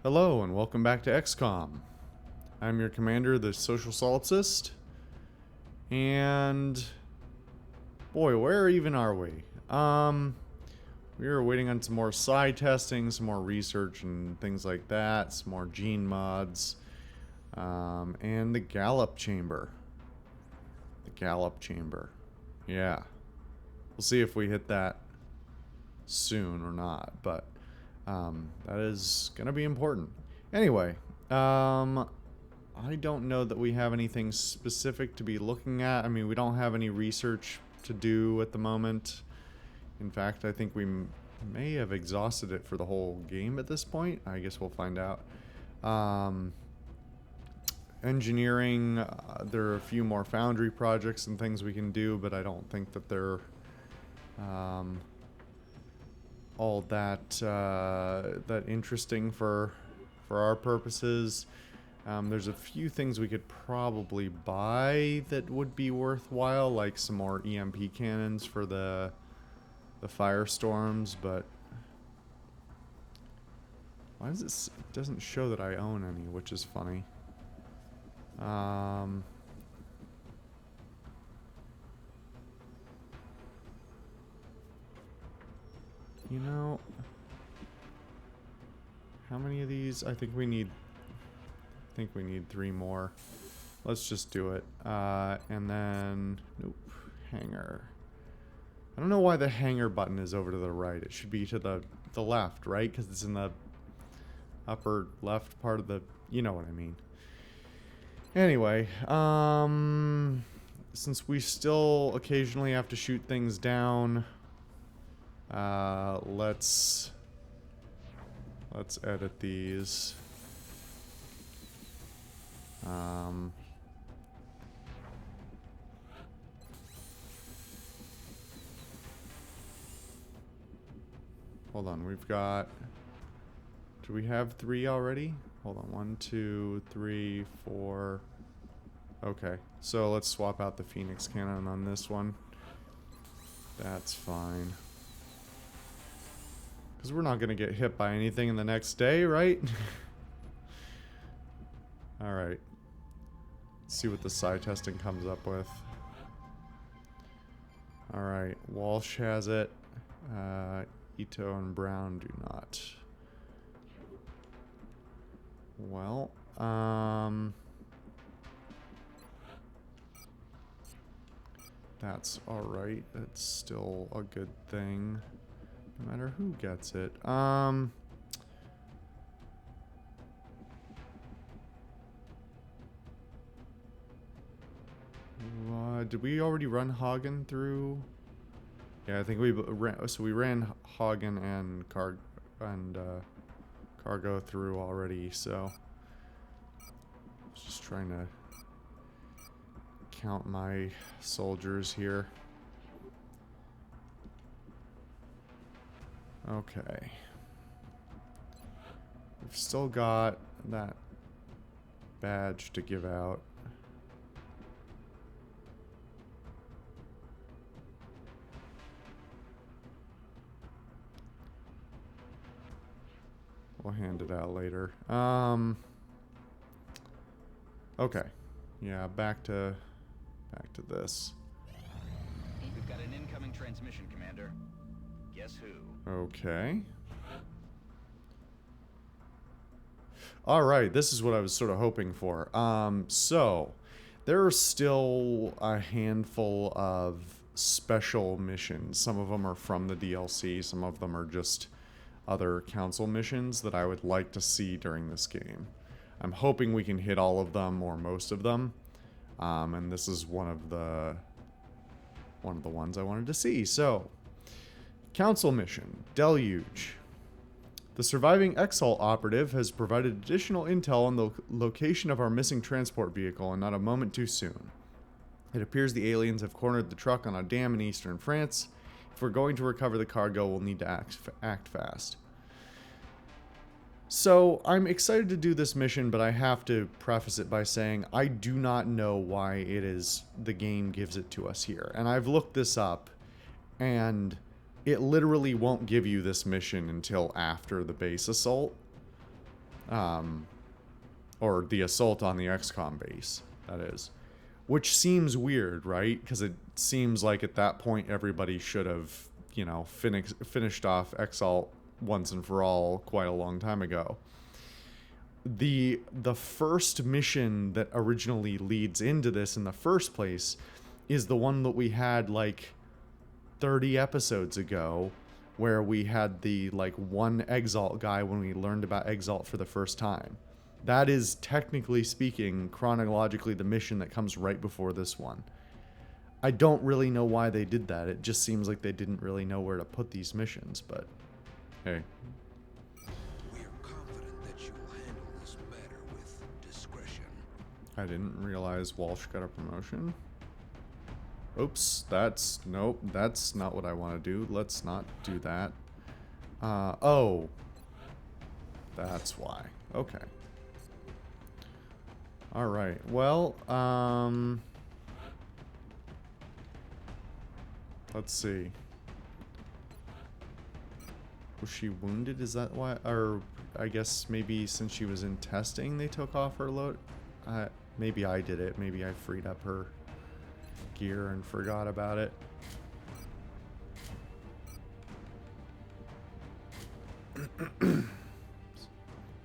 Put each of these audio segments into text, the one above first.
Hello and welcome back to XCOM. I'm your commander, the Social Solipsist. And boy, where even are we? We are waiting on some more psi testing, some more research and things like that, some more gene mods, and the Gallop Chamber. The Gallop Chamber. Yeah. We'll see if we hit that soon or not, but that is gonna be important. Anyway, I don't know that we have anything specific to be looking at. I mean, we don't have any research to do at the moment. In fact, I think we may have exhausted it for the whole game at this point. I guess we'll find out. Engineering, there are a few more foundry projects and things we can do, but I don't think that they're all that that interesting for our purposes. There's a few things we could probably buy that would be worthwhile, like some more EMP cannons for the firestorms, but why does it doesn't show that I own any, which is funny. You know, how many of these? I think we need 3 more. Let's just do it. And then, nope, hangar. I don't know why the hangar button is over to the right. It should be to the left, right? Because it's in the upper left part of the, you know what I mean. Anyway, since we still occasionally have to shoot things down, let's edit these. Hold on, we've got... Do we have 3 already? Hold on, 1, 2, 3, 4... Okay, so let's swap out the Phoenix cannon on this one. That's fine. Because we're not going to get hit by anything in the next day, right? Alright. Let's see what the psi testing comes up with. Alright, Walsh has it. Ito and Brown do not. Well, that's alright. That's still a good thing. No matter who gets it. Did we already run Hagen through? Yeah, I think we ran. So we ran Hagen and Cargo through already. So just trying to count my soldiers here. Okay. We've still got that badge to give out. We'll hand it out later. Okay. Yeah, back to this. We've got an incoming transmission, Commander. Guess who? Okay. Alright, this is what I was sort of hoping for. So, there are still a handful of special missions. Some of them are from the DLC, some of them are just other council missions that I would like to see during this game. I'm hoping we can hit all of them, or most of them. And this is one of the ones I wanted to see. So, council mission, Deluge. The surviving Exalt operative has provided additional intel on the location of our missing transport vehicle, and not a moment too soon. It appears the aliens have cornered the truck on a dam in eastern France. If we're going to recover the cargo, we'll need to act fast. So, I'm excited to do this mission, but I have to preface it by saying I do not know why it is the game gives it to us here. And I've looked this up, and it literally won't give you this mission until after the base assault. Or the assault on the XCOM base, that is. Which seems weird, right? Because it seems like at that point everybody should have, you know, finished off Exalt once and for all quite a long time ago. The first mission that originally leads into this in the first place is the one that we had like 30 episodes ago, where we had the like one Exalt guy when we learned about Exalt for the first time. That is, technically speaking, chronologically the mission that comes right before this one. I don't really know why they did that. It just seems like they didn't really know where to put these missions, but hey. We are confident that you will handle this matter with discretion. I didn't realize Walsh got a promotion. Oops, nope, that's not what I want to do. Let's not do that. Oh. That's why. Okay. Alright, well, let's see. Was she wounded? Is that why? Or, I guess maybe since she was in testing, they took off her load? Maybe I did it. Maybe I freed up her gear and forgot about it.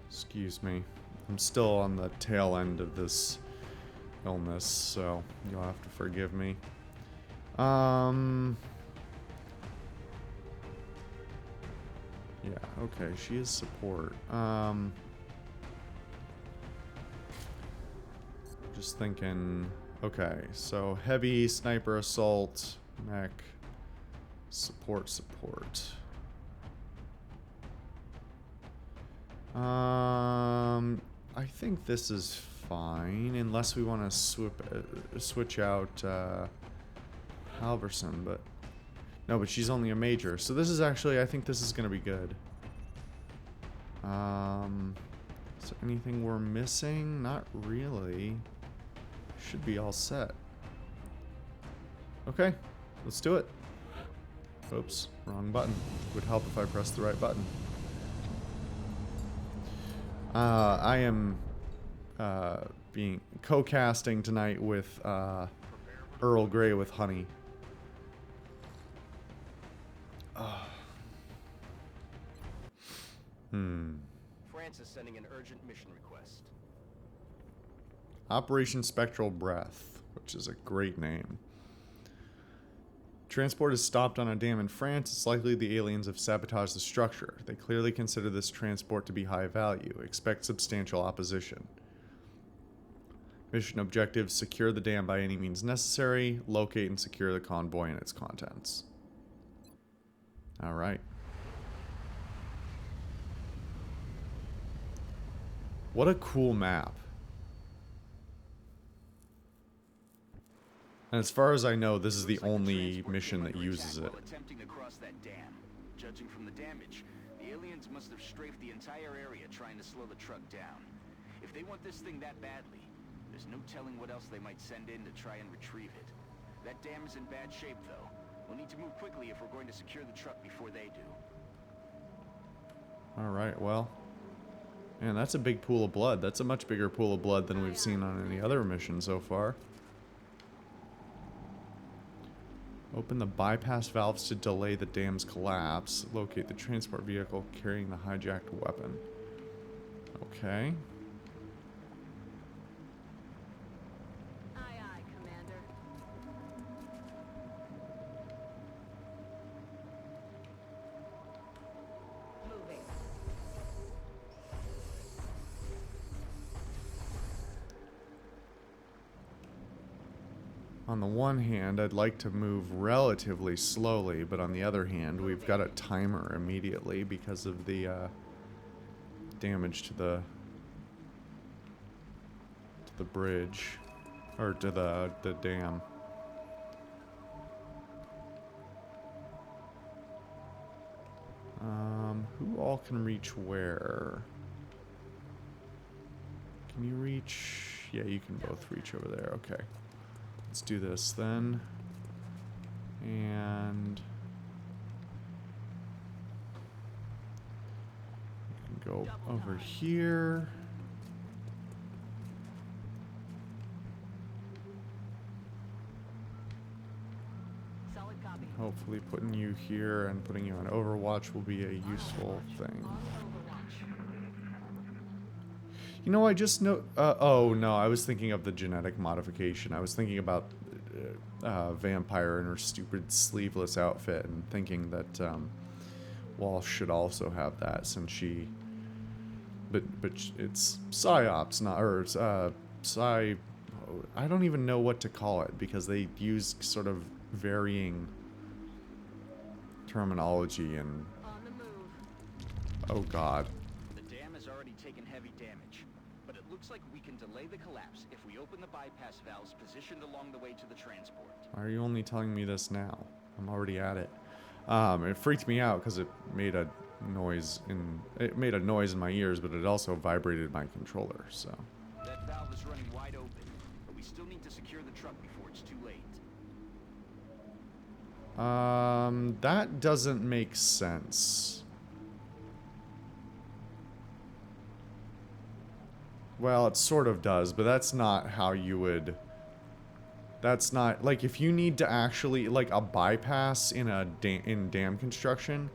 Excuse me. I'm still on the tail end of this illness, so you'll have to forgive me. Yeah, okay, she is support. Just thinking, okay, so heavy, sniper assault, mech, support. I think this is fine, unless we want to switch out Halverson, but no, but she's only a major, so this is actually, I think this is gonna be good. Is there anything we're missing? Not really. Should be all set. Okay, let's do it. Oops, wrong button. Would help if I pressed the right button. I am being co-casting tonight with Earl Grey with honey. France is sending an urgent mission request. Operation Spectral Breath, which is a great name. Transport is stopped on a dam in France. It's likely the aliens have sabotaged the structure. They clearly consider this transport to be high value. Expect substantial opposition. Mission objectives: secure the dam by any means necessary. Locate and secure the convoy and its contents. Alright. What a cool map. And as far as I know, this is the only mission that uses it. Attempting to cross that dam. Judging from the damage, the aliens must have strafed the entire area trying to slow the truck down. If they want this thing that badly, there's no telling what else they might send in to try and retrieve it. That dam is in bad shape, though. We'll need to move quickly if we're going to secure the truck before they do. Alright, well. Man, that's a big pool of blood. That's a much bigger pool of blood than we've seen on any other mission so far. Open the bypass valves to delay the dam's collapse. Locate the transport vehicle carrying the hijacked weapon. Okay. Aye, aye, Commander. Moving. On the one hand, I'd like to move relatively slowly, but on the other hand, we've got a timer immediately because of the damage to the bridge, or to the dam. Who all can reach where? Can you reach? Yeah, you can both reach over there. Okay. Let's do this then. And you can go over here. Solid copy. Hopefully putting you here and putting you on Overwatch will be a useful thing. On Overwatch. You know, I just know... oh, no, I was thinking of the genetic modification. I was thinking about Vampire and her stupid sleeveless outfit and thinking that Walsh should also have that since she... But it's PsyOps, not... Or it's, Psy... I don't even know what to call it because they use sort of varying terminology and... On the move. Oh, God. The dam has already taken heavy damage, but it looks like we can delay the collapse if we open the bypass valves positioned along the way to the transport. Why are you only telling me this now? I'm already at it. It freaked me out because it made a noise in my ears, but it also vibrated my controller. So That valve is running wide open, but we still need to secure the truck before it's too late. that doesn't make sense. Well, it sort of does, but that's not how you would... That's not... Like, if you need to actually... Like, a bypass in in dam construction,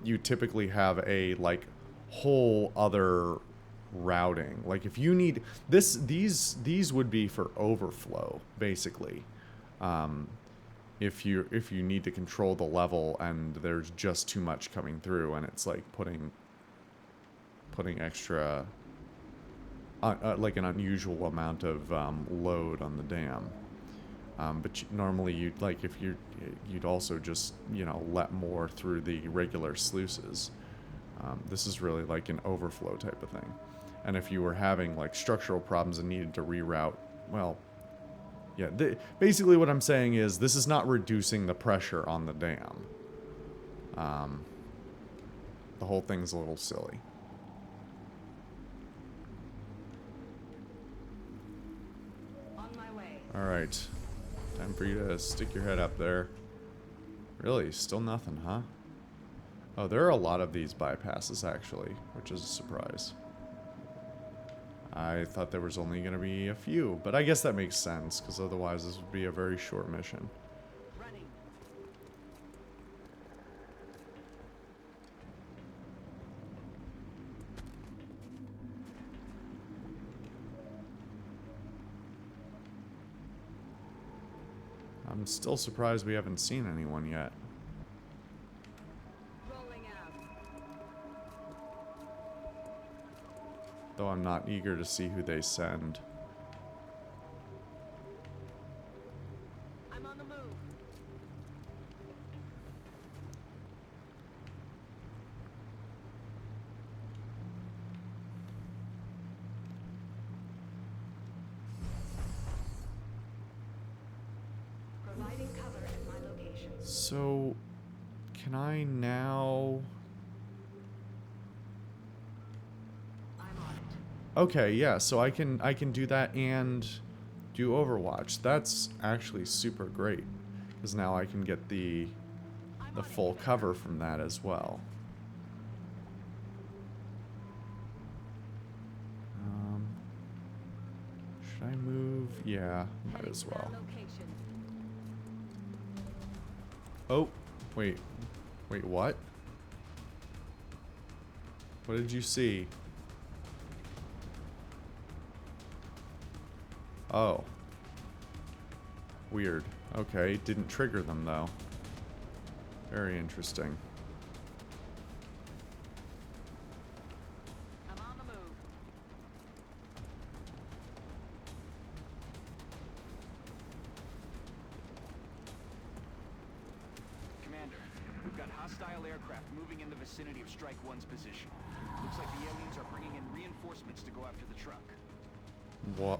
you typically have a, like, whole other routing. Like, if you need... These would be for overflow, basically. If you need to control the level and there's just too much coming through and it's, like, putting extra... like an unusual amount of load on the dam, but normally you'd you'd also just let more through the regular sluices. This is really like an overflow type of thing, and if you were having like structural problems and needed to reroute, well, yeah. Basically, what I'm saying is this is not reducing the pressure on the dam. The whole thing's a little silly. Alright. Time for you to stick your head up there. Really? Still nothing, huh? Oh, there are a lot of these bypasses, actually, which is a surprise. I thought there was only going to be a few, but I guess that makes sense, because otherwise this would be a very short mission. Running. I'm still surprised we haven't seen anyone yet. Rolling out. Though I'm not eager to see who they send. I'm on the move. Providing cover at my location. So, can I now... I'm on it. Okay, yeah, so I can do that and do Overwatch. That's actually super great, because now I can get the full cover from that as well. Should I move? Yeah, might Heading as to that well. location. Oh, wait, what? What did you see? Oh. Weird. Okay, didn't trigger them though. Very interesting. I'm on the move. Commander, we've got hostile aircraft moving in the vicinity of Strike One's position. Looks like the aliens are bringing in reinforcements to go after the truck. What?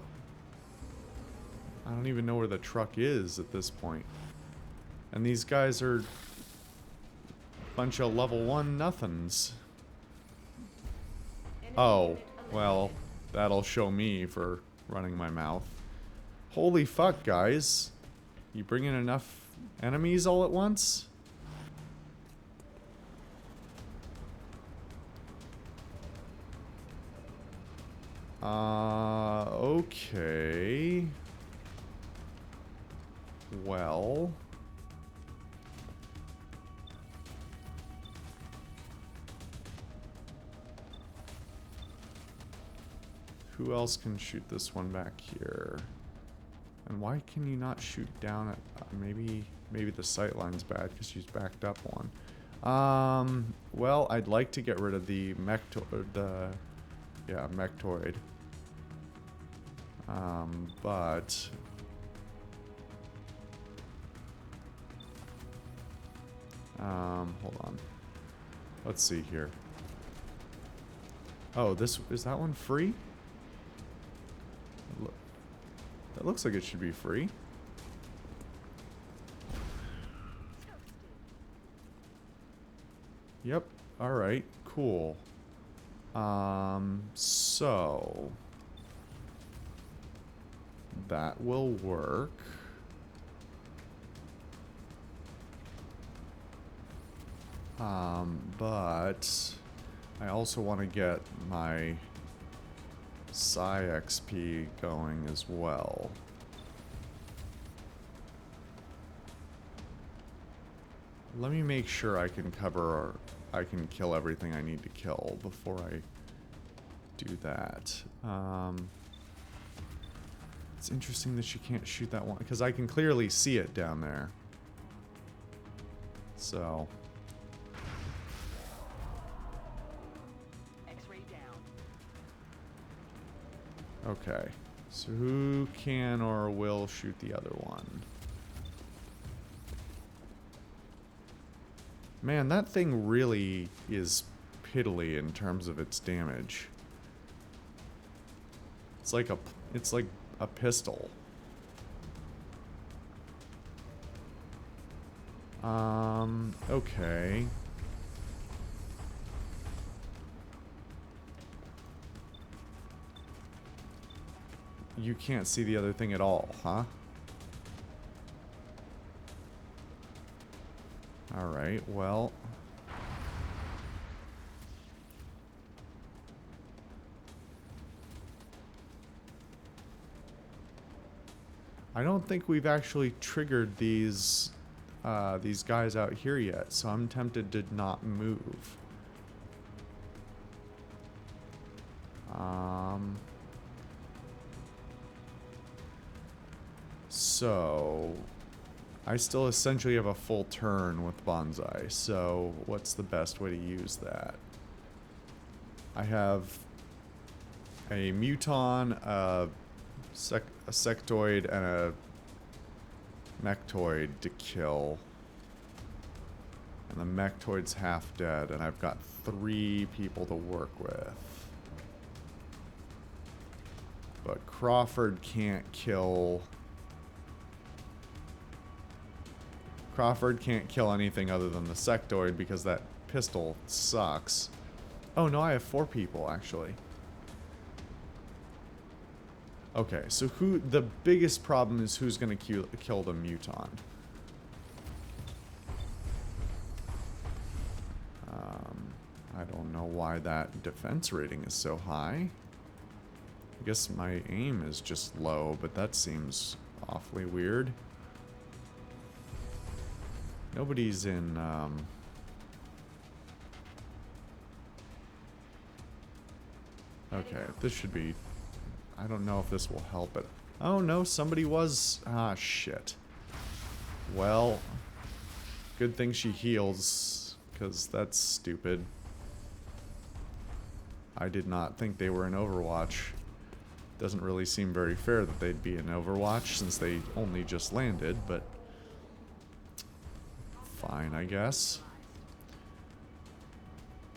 I don't even know where the truck is at this point. And these guys are a bunch of level 1 nothings. Enemy Oh, unit well, eliminated. that'll show me for running my mouth. Holy fuck, guys. You bring in enough enemies all at once? Okay. Well. Who else can shoot this one back here? And why can you not shoot down at... maybe the sightline's bad because she's backed up one. Well, I'd like to get rid of the mechtoid. Mechtoid. But... hold on. Let's see here. Oh, is that one free? That looks like it should be free. Yep. Alright, cool. So... that will work. But... I also want to get my Psi XP going as well. Let me make sure I can I can kill everything I need to kill before I do that. It's interesting that she can't shoot that one, because I can clearly see it down there. So... okay, so who can or will shoot the other one? Man, that thing really is piddly in terms of its damage. It's like a pistol. Okay. You can't see the other thing at all, huh? Alright, well... I don't think we've actually triggered these guys out here yet, so I'm tempted to not move. So... I still essentially have a full turn with Bonsai, so what's the best way to use that? I have a Muton, a Sectoid, and a Mechtoid to kill. And the Mechtoid's half dead, and I've got 3 people to work with. But Crawford can't kill... Crawford can't kill anything other than the Sectoid because that pistol sucks. Oh no, I have 4 people actually. Okay, so the biggest problem is who's gonna kill the Muton. I don't know why that defense rating is so high. I guess my aim is just low, but that seems awfully weird. Nobody's in, okay, this should be... I don't know if this will help it. Oh no, somebody was... ah, shit. Well, good thing she heals, because that's stupid. I did not think they were in Overwatch. Doesn't really seem very fair that they'd be in Overwatch since they only just landed, but... fine, I guess.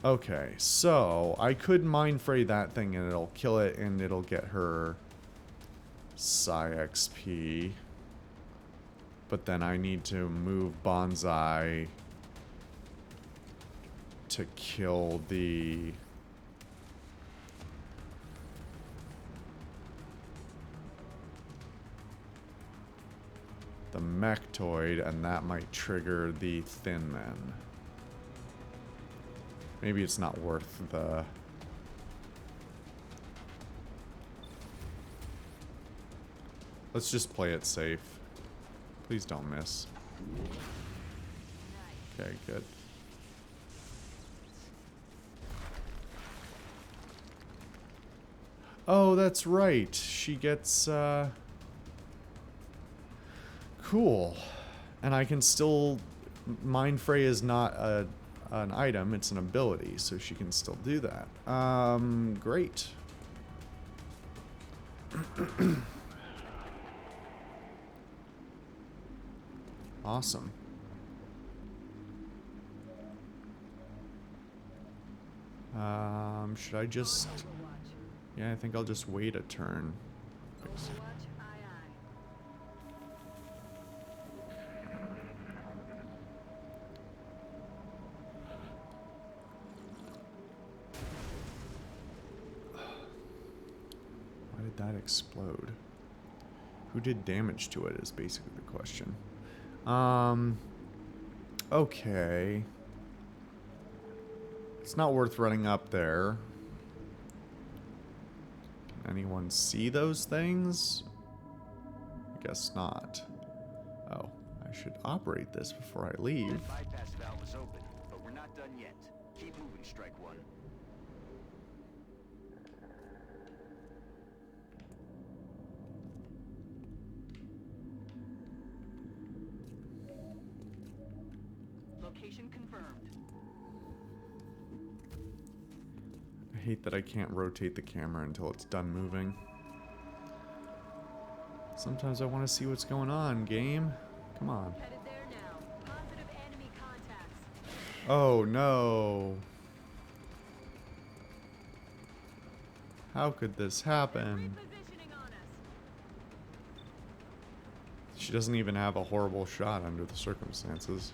Okay, so I could Mind Fray that thing and it'll kill it and it'll get her Psi XP. But then I need to move Bonsai to kill the... the Mechtoid, and that might trigger the Thin Men. Maybe it's not worth the... Let's just play it safe. Please don't miss. Okay, good. Oh, that's right. She gets, cool. And I can still... Mind Fray is not an item, it's an ability, so she can still do that. Great. Awesome. Should I just... Yeah, I think I'll just wait a turn. Overwatch, aye aye. Why did that explode? Who did damage to it is basically the question. Okay. It's not worth running up there. Can anyone see those things? I guess not. Oh, I should operate this before I leave. That bypass valve is open, but we're not done yet. Keep moving, Strike One. Location confirmed. I hate that I can't rotate the camera until it's done moving. Sometimes I want to see what's going on, game. Come on. Headed there now. Positive enemy contacts. Oh no. How could this happen? Repositioning on us. She doesn't even have a horrible shot under the circumstances.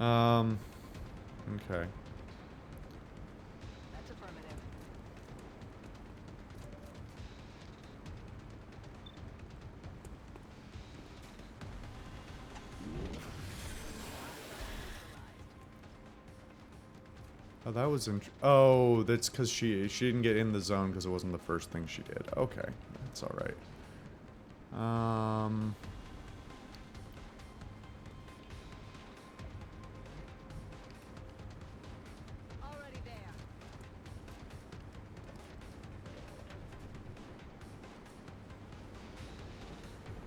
Okay. That's affirmative. Oh, that was oh, that's because she didn't get in the zone because it wasn't the first thing she did. Okay, that's all right. Already there.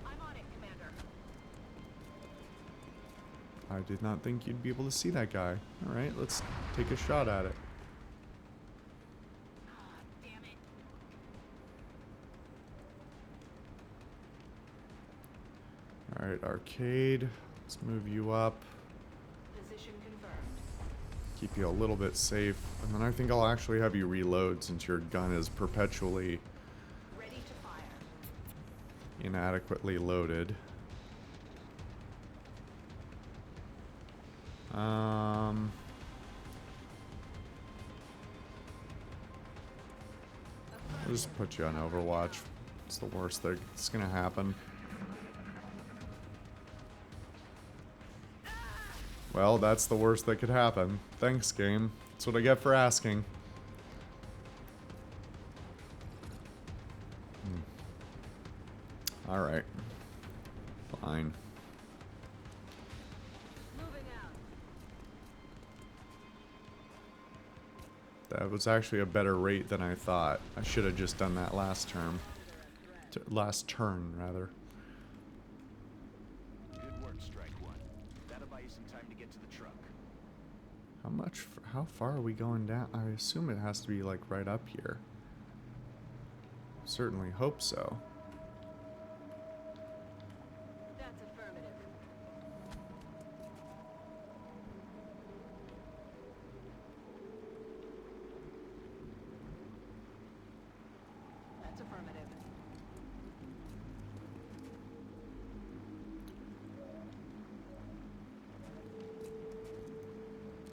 I'm on it, Commander. I did not think you'd be able to see that guy. All right, let's take a shot at it. Damn it. All right, arcade. Let's move you up. Position confirmed. Keep you a little bit safe. And then I think I'll actually have you reload since your gun is perpetually Ready to fire. inadequately loaded. I'll just put you on Overwatch. It's the worst that's gonna happen. Well, that's the worst that could happen. Thanks, game. That's what I get for asking. Alright. Fine. Moving out. That was actually a better rate than I thought. I should have just done that last term. Last turn, rather. Good work, Strike One. That'll buy you some time to get to the truck. How far are we going down? I assume it has to be like right up here. Certainly hope so. That's affirmative. That's affirmative.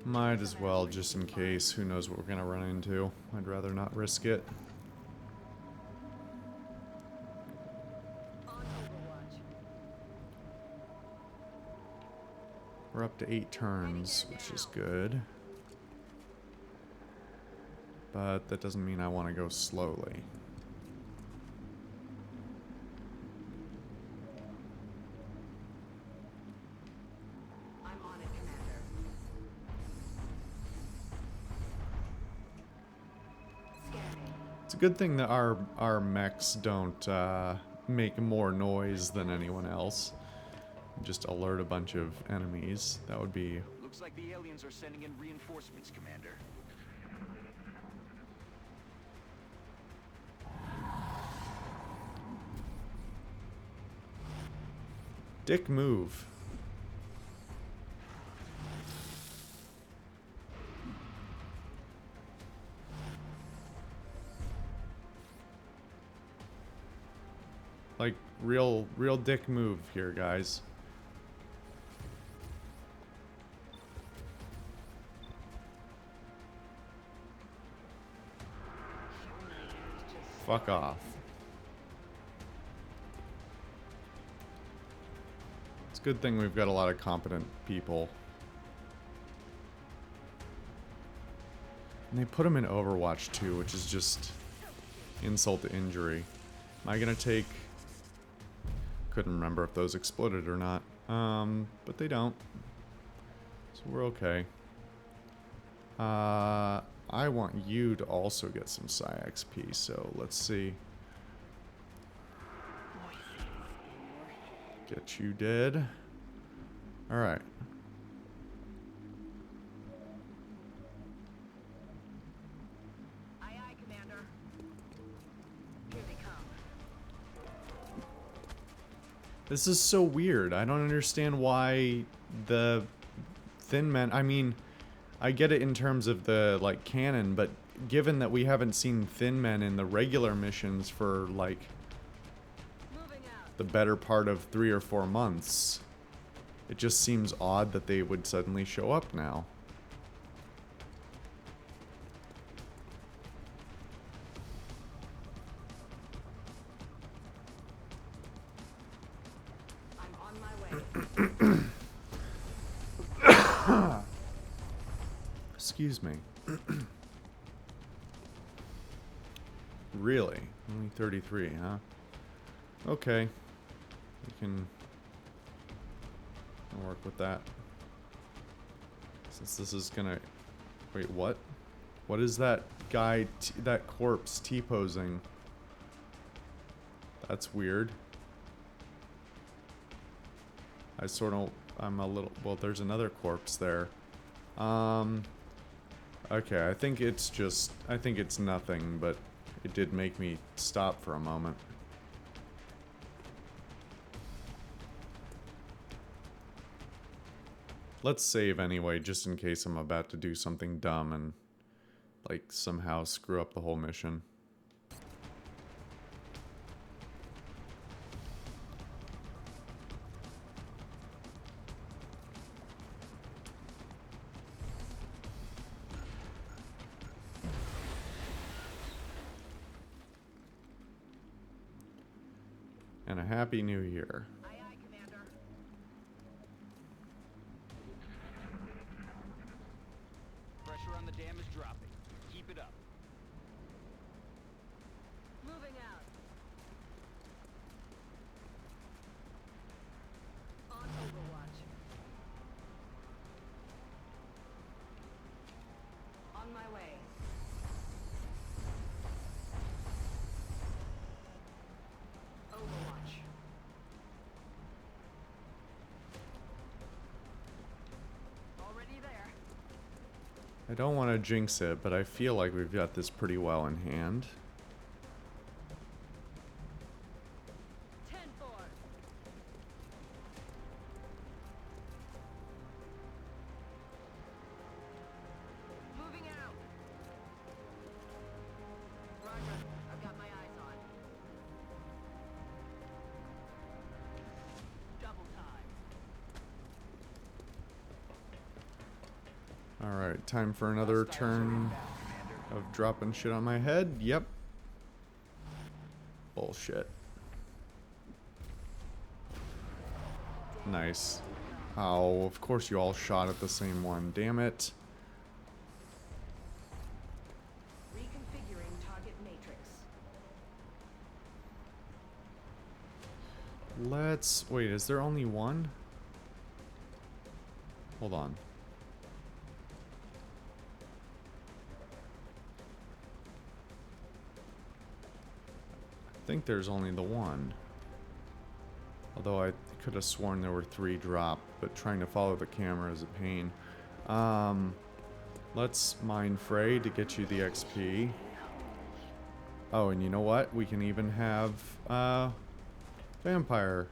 Might as well, just in case. Who knows what we're gonna run into. I'd rather not risk it. On Overwatch. We're up to 8 turns, which is good. But that doesn't mean I want to go slowly. a good thing that our mechs don't make more noise than anyone else. Just alert a bunch of enemies. That would be... Looks like the aliens are sending in reinforcements, Commander. Dick move. Like, real dick move here, guys. Fuck off. It's a good thing we've got a lot of competent people. And they put them in Overwatch too, which is just insult to injury. Am I gonna take... Couldn't remember if those exploded or not. But they don't. So we're okay. I want you to also get some Psi XP, so let's see. Get you dead. Alright. Aye, aye, Commander. Here they come. This is so weird. I don't understand why the Thin Men... I mean, I get it in terms of the, like, canon, but given that we haven't seen Thin Men in the regular missions for, like, Moving out. the better part of 3 or 4 months, it just seems odd that they would suddenly show up now. I'm on my way. Excuse me. Really? Only 33, huh? Okay. We can work with that. Since this is gonna... Wait, what? What is that guy, that corpse T-posing? That's weird. I'm a little... Well, there's another corpse there. Okay, I think it's nothing, but it did make me stop for a moment. Let's save anyway, just in case I'm about to do something dumb and, like, somehow screw up the whole mission. And a happy new year. Aye, aye, Commander. Pressure on the dam is dropping. Keep it up. Moving out. On Overwatch. On my way. Overwatch. Already there. I don't want to jinx it, but I feel like we've got this pretty well in hand. 10-4. Moving out. Roger. I've got my eyes on. Double time. Alright, time for another turn of dropping shit on my head. Yep. Bullshit. Nice. Oh, of course you all shot at the same one. Damn it. Reconfiguring target matrix. Let's... Wait, is there only one? Hold on. think there's only the one. Although I could have sworn there were 3 dropped, but trying to follow the camera is a pain. Let's mine Frey to get you the XP. Oh, and you know what? We can even have Vampire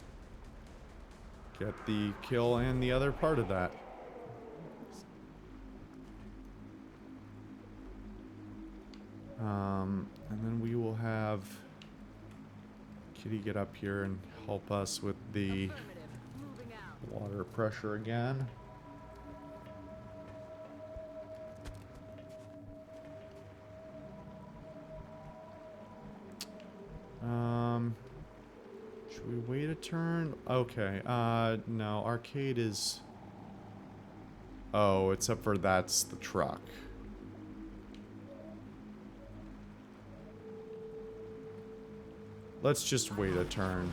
get the kill and the other part of that. And then we will have Kitty get up here and help us with the Moving out. water pressure again. Should we wait a turn? Okay, no, arcade is... Oh, except for that's the truck. Let's just wait a turn.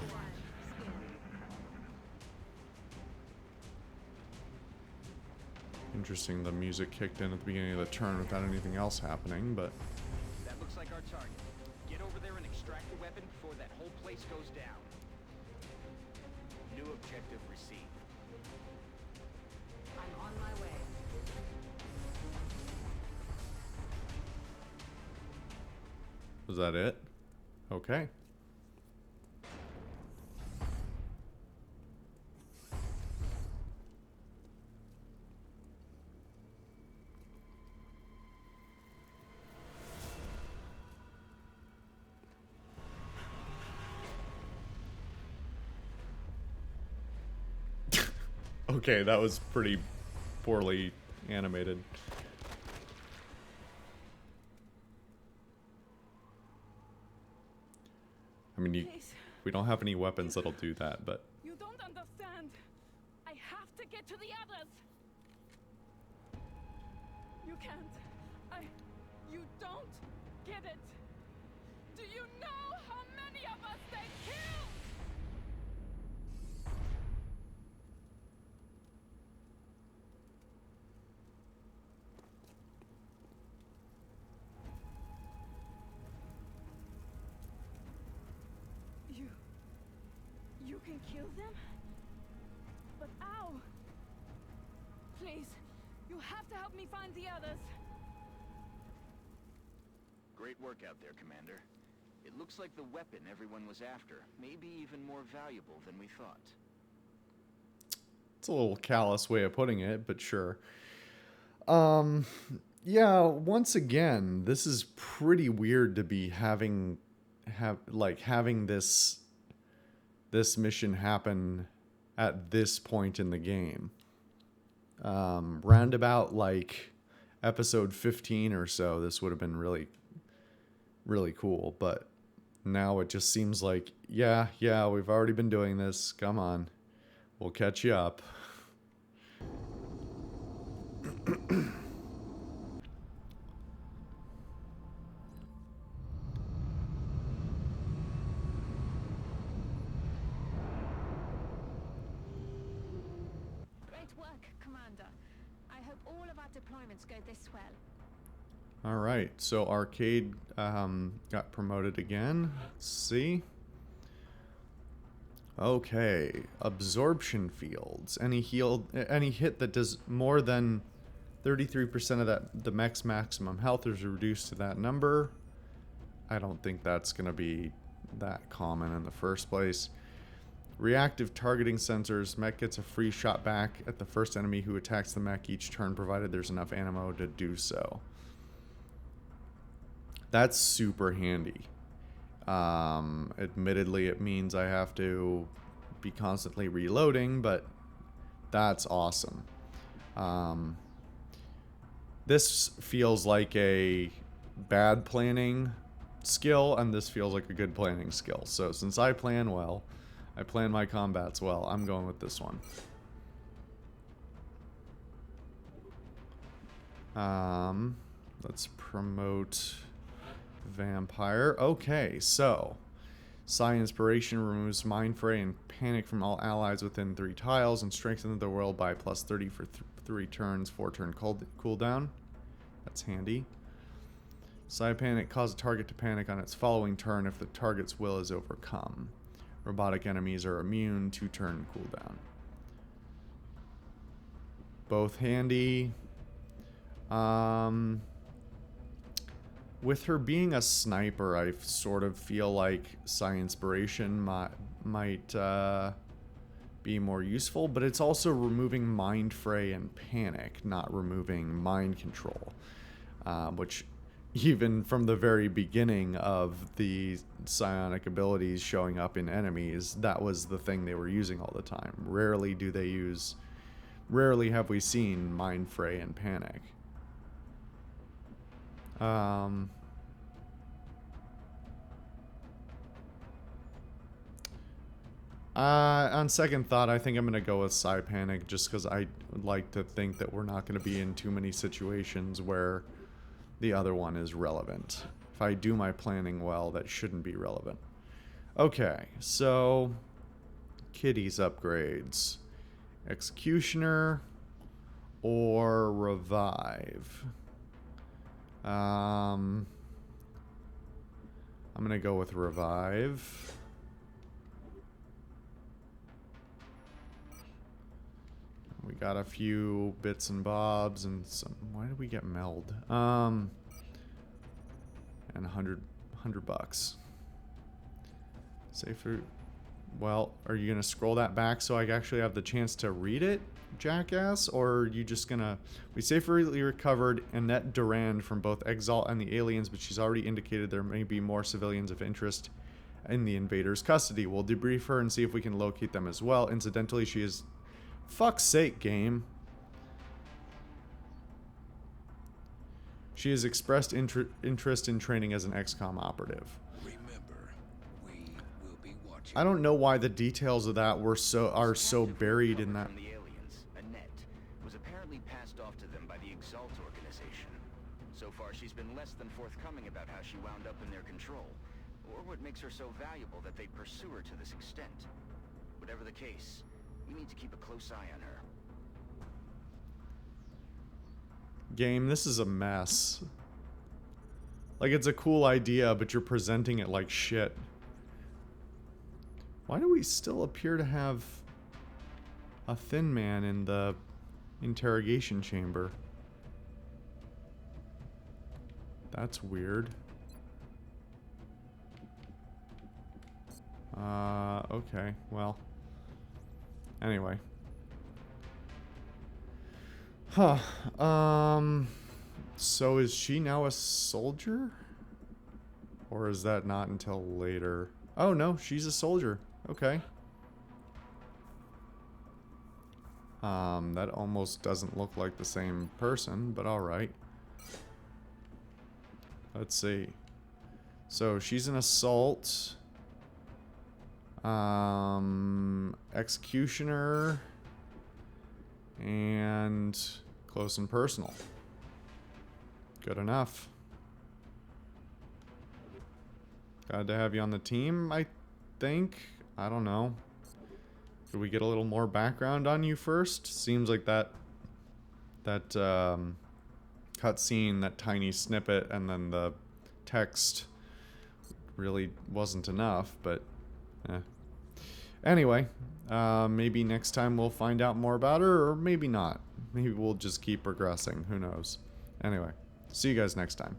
Interesting, the music kicked in at the beginning of the turn without anything else happening, but... That looks like our target. Get over there and extract the weapon before that whole place goes down. New objective received. I'm on my way. Was that it? Okay. Okay, that was pretty poorly animated. I mean, we don't have any weapons that'll do that, but... You don't understand. I have to get to the others. You can't. You don't get it. Do you know how many of us they killed? You can kill them? But how? Please, you have to help me find the others. Great work out there, Commander. It looks like the weapon everyone was after may be even more valuable than we thought. It's a little callous way of putting it, but sure. Yeah, once again, this is pretty weird to be having this mission happen at this point in the game. Roundabout like episode 15 or so, this would have been really, really cool. But now it just seems like, yeah, we've already been doing this. Come on, we'll catch you up. Great work, Commander. I hope all of our deployments go this well. All right, so Arcade got promoted again. Let's see. Okay, absorption fields. Any hit that does more than 33% of the mech's maximum health is reduced to that number. I don't think that's going to be that common in the first place. Reactive targeting sensors. Mech gets a free shot back at the first enemy who attacks the mech each turn, provided there's enough ammo to do so. That's super handy. Admittedly, it means I have to be constantly reloading, but that's awesome. This feels like a bad planning skill, and this feels like a good planning skill. So since I plan well, I plan my combats well, I'm going with this one. Let's promote Vampire. Okay, so Psi Inspiration removes Mind Fray and Panic from all allies within 3 tiles and strengthens the world by plus 30 for 3 turns, 4 turn cooldown. That's handy. Psi panic causes a target to panic on its following turn if the target's will is overcome. Robotic enemies are immune to turn cooldown. Both handy. With her being a sniper, I sort of feel like Psi Inspiration might be more useful, but it's also removing Mind Fray and Panic, not removing Mind Control, which even from the very beginning of the psionic abilities showing up in enemies, that was the thing they were using all the time. Rarely have we seen Mind Fray and Panic. On second thought, I think I'm going to go with Psi Panic just because I would like to think that we're not going to be in too many situations where the other one is relevant. If I do my planning well, that shouldn't be relevant. Okay, so Kitty's upgrades. Executioner or Revive. I'm going to go with Revive. We got a few bits and bobs and some. Why did we get meld? And 100 bucks. Safer. Well, are you gonna scroll that back so I actually have the chance to read it, jackass? Or are you just gonna? We safely recovered Annette Durand from both Exalt and the aliens, but she's already indicated there may be more civilians of interest in the invaders' custody. We'll debrief her and see if we can locate them as well. Incidentally, she is. Fuck's sake, game. She has expressed interest in training as an XCOM operative. Remember, we will be watching. I don't know why the details of that are so buried in that. From the aliens, Annette, was apparently passed off to them by the Exalt organization. So far, she's been less than forthcoming about how she wound up in their control, or what makes her so valuable that they pursue her to this extent. Whatever the case, we need to keep a close eye on her. Game, this is a mess. Like, it's a cool idea, but you're presenting it like shit. Why do we still appear to have a thin man in the interrogation chamber? That's weird. Okay, well. Anyway. Huh. So is she now a soldier? Or is that not until later? Oh, no, she's a soldier. Okay. That almost doesn't look like the same person, but alright. Let's see. So she's an assault. Executioner. And close and personal. Good enough. Glad to have you on the team, I think. I don't know. Could we get a little more background on you first? Seems like that cutscene, that tiny snippet, and then the text really wasn't enough, but anyway, maybe next time we'll find out more about her, or maybe not. Maybe we'll just keep progressing. Who knows? Anyway, see you guys next time.